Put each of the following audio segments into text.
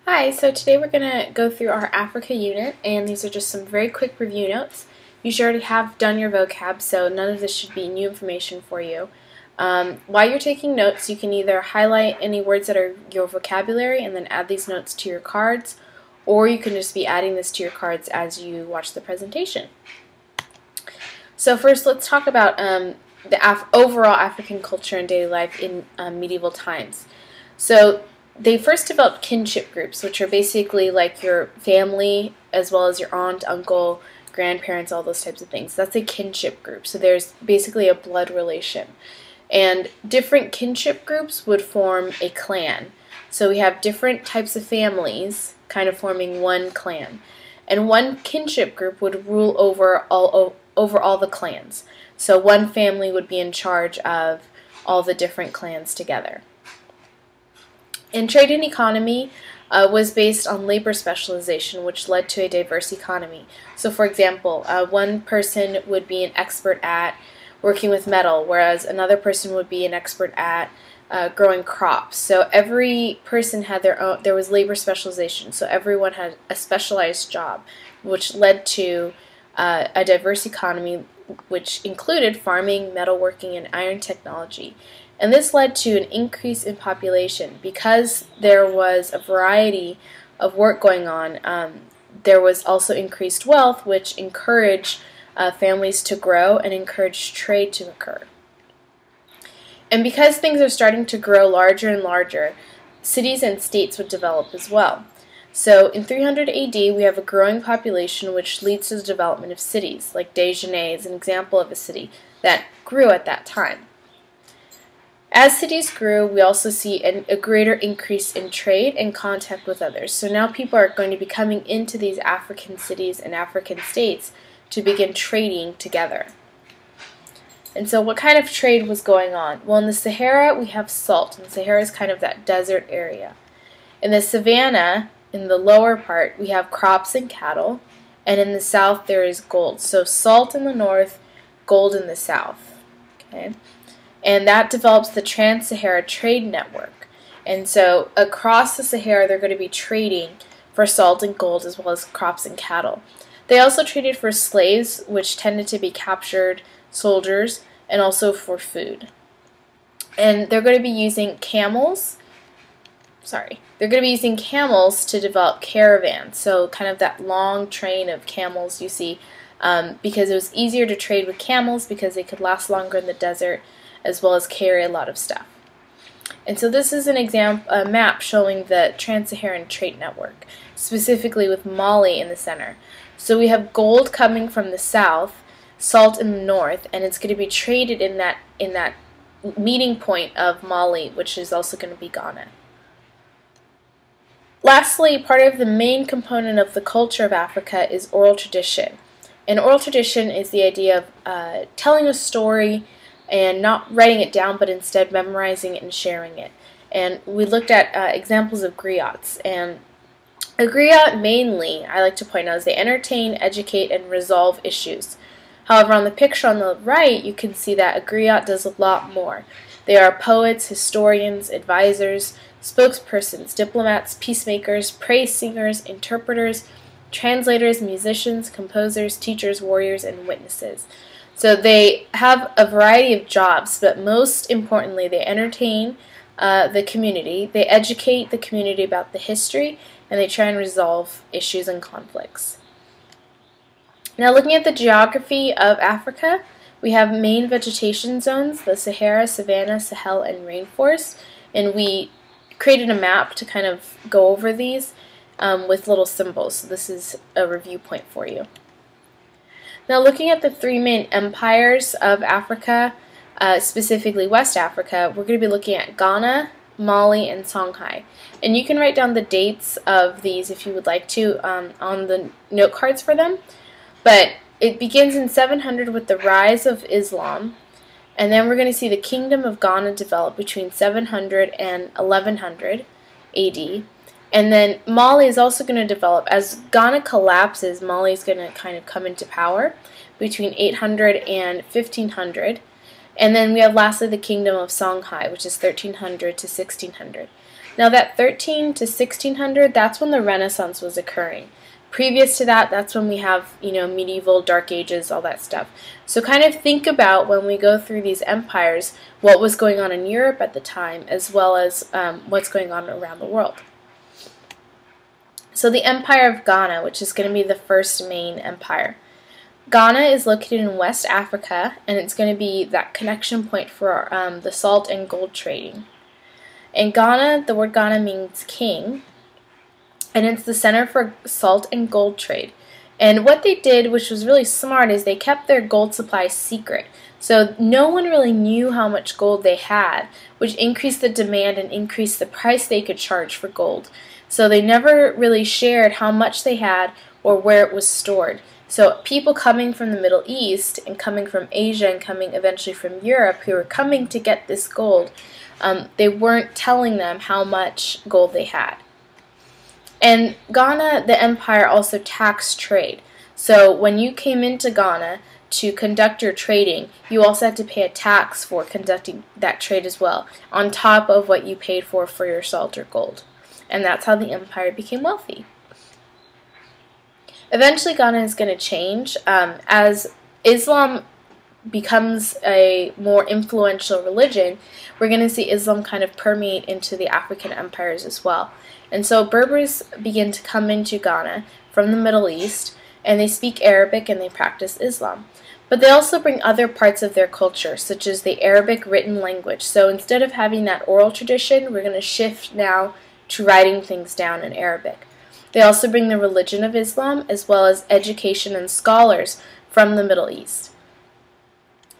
Hi, so today we're going to go through our Africa unit, and these are just some very quick review notes. You should already have done your vocab, so none of this should be new information for you. While you're taking notes, you can either highlight any words that are your vocabulary and then add these notes to your cards, or you can just be adding this to your cards as you watch the presentation. So first, let's talk about the overall African culture and daily life in medieval times. So they first developed kinship groups, which are basically like your family as well as your aunt, uncle, grandparents, all those types of things. That's a kinship group. So there's basically a blood relation. And different kinship groups would form a clan. So we have different types of families kind of forming one clan. And one kinship group would rule over all the clans. So one family would be in charge of all the different clans together. And trade and economy was based on labor specialization, which led to a diverse economy. So for example, one person would be an expert at working with metal, whereas another person would be an expert at growing crops. So every person had their own, there was labor specialization, so everyone had a specialized job, which led to a diverse economy, which included farming, metalworking, and iron technology. And this led to an increase in population. Because there was a variety of work going on, there was also increased wealth, which encouraged families to grow and encouraged trade to occur. And because things are starting to grow larger and larger, cities and states would develop as well. So in 300 AD, we have a growing population, which leads to the development of cities, like Déjeuner is an example of a city that grew at that time. As cities grew, we also see a greater increase in trade and contact with others. So now people are going to be coming into these African cities and African states to begin trading together. And so what kind of trade was going on? Well, in the Sahara, we have salt. And the Sahara is kind of that desert area. In the savannah, in the lower part, we have crops and cattle. And in the south, there is gold. So salt in the north, gold in the south. Okay. And that develops the Trans-Sahara Trade Network. And so across the Sahara, they're going to be trading for salt and gold as well as crops and cattle. They also traded for slaves, which tended to be captured soldiers, and also for food. And they're going to be using camels. They're going to be using camels to develop caravans. So kind of that long train of camels you see, because it was easier to trade with camels because they could last longer in the desert, as well as carry a lot of stuff. And so this is an example, a map showing the Trans-Saharan Trade Network, specifically with Mali in the center. So we have gold coming from the south, salt in the north, and it's going to be traded in that meeting point of Mali, which is also going to be Ghana. Lastly, part of the main component of the culture of Africa is oral tradition. And oral tradition is the idea of telling a story and not writing it down, but instead memorizing it and sharing it. And we looked at examples of griots. And a griot mainly, I like to point out, is they entertain, educate, and resolve issues. However, on the picture on the right, you can see that a griot does a lot more. They are poets, historians, advisors, spokespersons, diplomats, peacemakers, praise singers, interpreters, translators, musicians, composers, teachers, warriors, and witnesses. So they have a variety of jobs, but most importantly, they entertain the community, they educate the community about the history, and they try and resolve issues and conflicts. Now, looking at the geography of Africa, we have main vegetation zones, the Sahara, Savannah, Sahel, and rainforest, and we created a map to kind of go over these with little symbols. So this is a review point for you. Now, looking at the three main empires of Africa, specifically West Africa, we're going to be looking at Ghana, Mali, and Songhai. And you can write down the dates of these if you would like to on the note cards for them. But it begins in 700 with the rise of Islam, and then we're going to see the Kingdom of Ghana develop between 700 and 1100 AD. And then Mali is also going to develop. As Ghana collapses, Mali is going to kind of come into power between 800 and 1500. And then we have lastly the Kingdom of Songhai, which is 1300 to 1600. Now that 13 to 1600, that's when the Renaissance was occurring. Previous to that, that's when we have, medieval, Dark Ages, all that stuff. So kind of think about, when we go through these empires, what was going on in Europe at the time, as well as what's going on around the world. So the Empire of Ghana, which is going to be the first main empire. Ghana is located in West Africa, and it's going to be that connection point for the salt and gold trading. In Ghana, the word Ghana means king, and it's the center for salt and gold trade. And what they did, which was really smart, is they kept their gold supply secret. So no one really knew how much gold they had, which increased the demand and increased the price they could charge for gold. So they never really shared how much they had or where it was stored. So people coming from the Middle East and coming from Asia and coming eventually from Europe, who were coming to get this gold, they weren't telling them how much gold they had. And Ghana, the empire, also taxed trade. So when you came into Ghana to conduct your trading, you also had to pay a tax for conducting that trade as well, on top of what you paid for your salt or gold. And that's how the empire became wealthy. Eventually Ghana is going to change. As Islam becomes a more influential religion, we're going to see Islam kind of permeate into the African empires as well. And so Berbers begin to come into Ghana from the Middle East, and they speak Arabic and they practice Islam. But they also bring other parts of their culture, such as the Arabic written language. So instead of having that oral tradition, we're going to shift now to writing things down in Arabic. They also bring the religion of Islam, as well as education and scholars from the Middle East.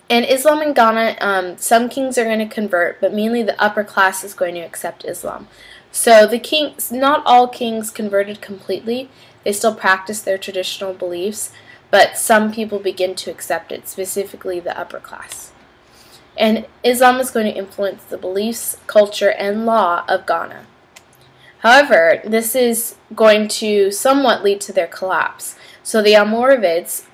In Islam in Ghana, some kings are going to convert, but mainly the upper class is going to accept Islam. So the kings, not all kings converted completely. They still practice their traditional beliefs, but some people begin to accept it, specifically the upper class. And Islam is going to influence the beliefs, culture, and law of Ghana. However, this is going to somewhat lead to their collapse. So the Almoravids,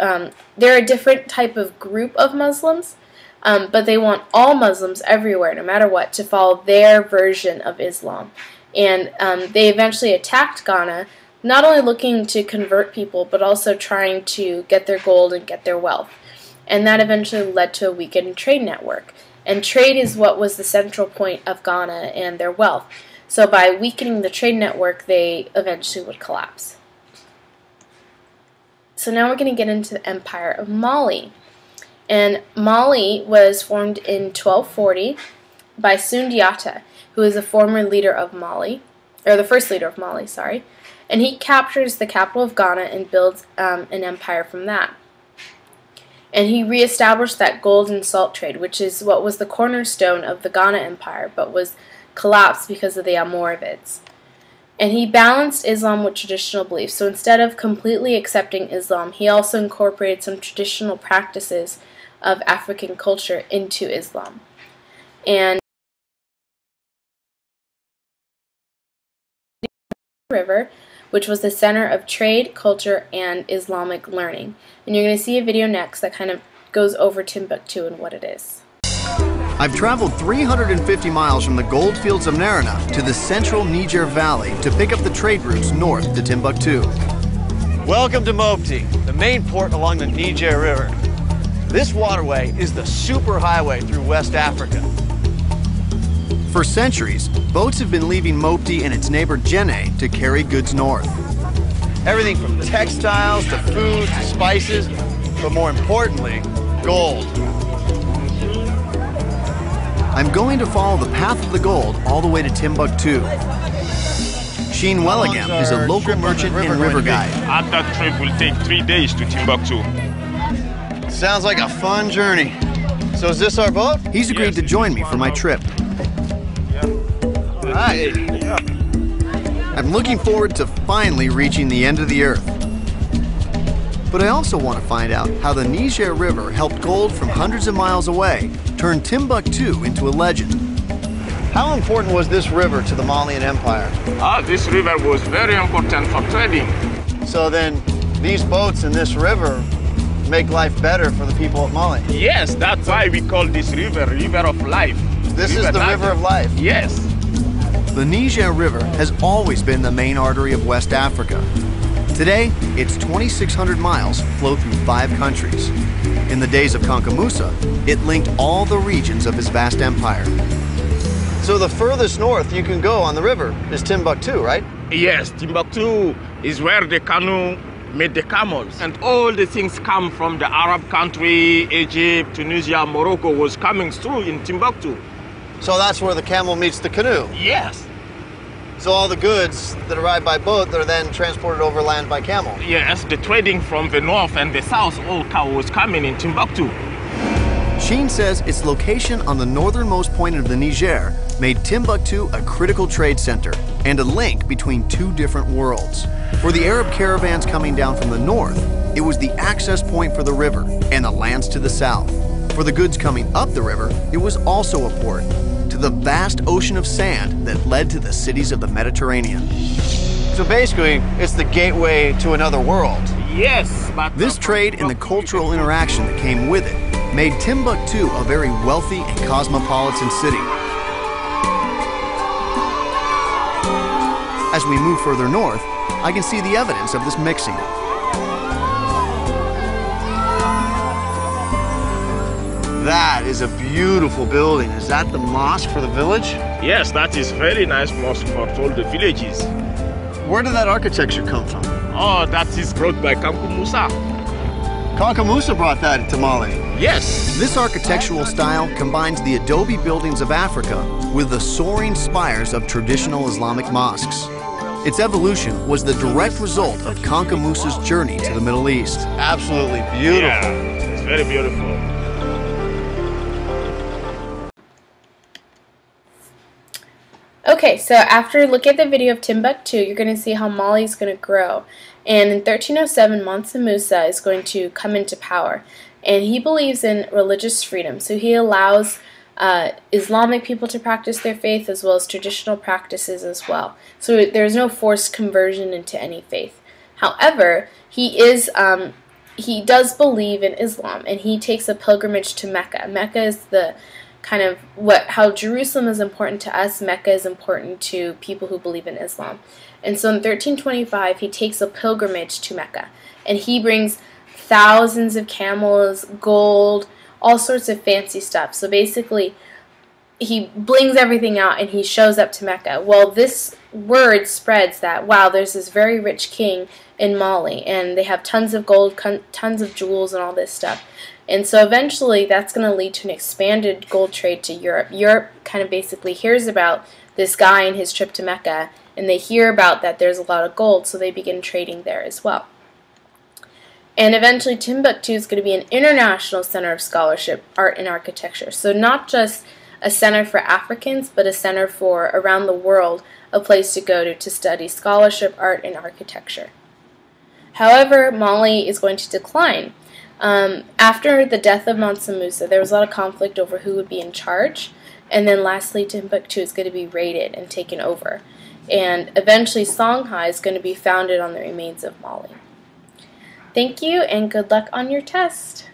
they're a different type of group of Muslims, but they want all Muslims everywhere, no matter what, to follow their version of Islam. And they eventually attacked Ghana, not only looking to convert people, but also trying to get their gold and get their wealth. And that eventually led to a weakened trade network. And trade is what was the central point of Ghana and their wealth. So by weakening the trade network, they eventually would collapse. So now we're going to get into the Empire of Mali. And Mali was formed in 1240 by Sundiata, who is a former leader of Mali, or the first leader of Mali, sorry. And he captures the capital of Ghana and builds an empire from that. And he reestablished that gold and salt trade, which is what was the cornerstone of the Ghana Empire, but was collapsed because of the Almoravids. And he balanced Islam with traditional beliefs. So instead of completely accepting Islam, he also incorporated some traditional practices of African culture into Islam. And River, which was the center of trade, culture, and Islamic learning. And you're going to see a video next that kind of goes over Timbuktu and what it is. I've traveled 350 miles from the gold fields of Narina to the central Niger Valley to pick up the trade routes north to Timbuktu. Welcome to Mopti, the main port along the Niger River. This waterway is the superhighway through West Africa. For centuries, boats have been leaving Mopti and its neighbor Djenné to carry goods north. Everything from textiles to food to spices, but more importantly, gold. I'm going to follow the path of the gold all the way to Timbuktu. Sheen Welligam is a local merchant and river guide. That trip will take 3 days to Timbuktu. Sounds like a fun journey. So is this our boat? He's agreed to join me for my trip. All right. I'm looking forward to finally reaching the end of the earth. But I also want to find out how the Niger River helped gold from hundreds of miles away turn Timbuktu into a legend. How important was this river to the Malian Empire? This river was very important for trading. So then, these boats in this river make life better for the people of Mali? Yes, that's why we call this river River of Life. This is the River of Life? Yes. The Niger River has always been the main artery of West Africa. Today, its 2,600 miles flow through 5 countries. In the days of Kanka Musa, it linked all the regions of his vast empire. So the furthest north you can go on the river is Timbuktu, right? Yes, Timbuktu is where the canoe made the camels. And all the things come from the Arab country, Egypt, Tunisia, Morocco was coming through in Timbuktu. So that's where the camel meets the canoe. Yes. So all the goods that arrive by boat are then transported overland by camel. Yes, the trading from the north and the south all was coming in Timbuktu. Sheen says its location on the northernmost point of the Niger made Timbuktu a critical trade center and a link between 2 different worlds. For the Arab caravans coming down from the north, it was the access point for the river and the lands to the south. For the goods coming up the river, it was also a port to the vast ocean of sand that led to the cities of the Mediterranean. So basically, it's the gateway to another world. Yes, but This trade and the cultural interaction that came with it made Timbuktu a very wealthy and cosmopolitan city. As we move further north, I can see the evidence of this mixing. That is a beautiful building. Is that the mosque for the village? yes, that is very nice mosque for all the villages. Where did that architecture come from? Oh, that is brought by Kanku Musa. Kanka Musa brought that to Mali. Yes. This architectural style combines the adobe buildings of Africa with the soaring spires of traditional Islamic mosques. Its evolution was the direct result of Kanka Musa's journey to the Middle East. Absolutely beautiful. Yeah, it's very beautiful. Okay, so after looking at the video of Timbuktu, you're going to see how Mali is going to grow. And in 1307, Mansa Musa is going to come into power. And he believes in religious freedom. So he allows Islamic people to practice their faith as well as traditional practices as well. So there's no forced conversion into any faith. However, he does believe in Islam, and he takes a pilgrimage to Mecca. Mecca is the kind of how Jerusalem is important to us, Mecca is important to people who believe in Islam. And so in 1325, he takes a pilgrimage to Mecca, and he brings thousands of camels, gold, all sorts of fancy stuff. So basically, he blings everything out and he shows up to Mecca. Well, this word spreads that, wow, there's this very rich king in Mali, and they have tons of gold, tons of jewels, and all this stuff. And so eventually that's going to lead to an expanded gold trade to Europe. Europe kind of basically hears about this guy and his trip to Mecca, and they hear about that there's a lot of gold, so they begin trading there as well. And eventually Timbuktu is going to be an international center of scholarship, art, and architecture. So not just a center for Africans, but a center for around the world, a place to go to study scholarship, art, and architecture. However, Mali is going to decline. After the death of Mansa Musa, there was a lot of conflict over who would be in charge, and then lastly Timbuktu is going to be raided and taken over. And eventually Songhai is going to be founded on the remains of Mali. Thank you, and good luck on your test.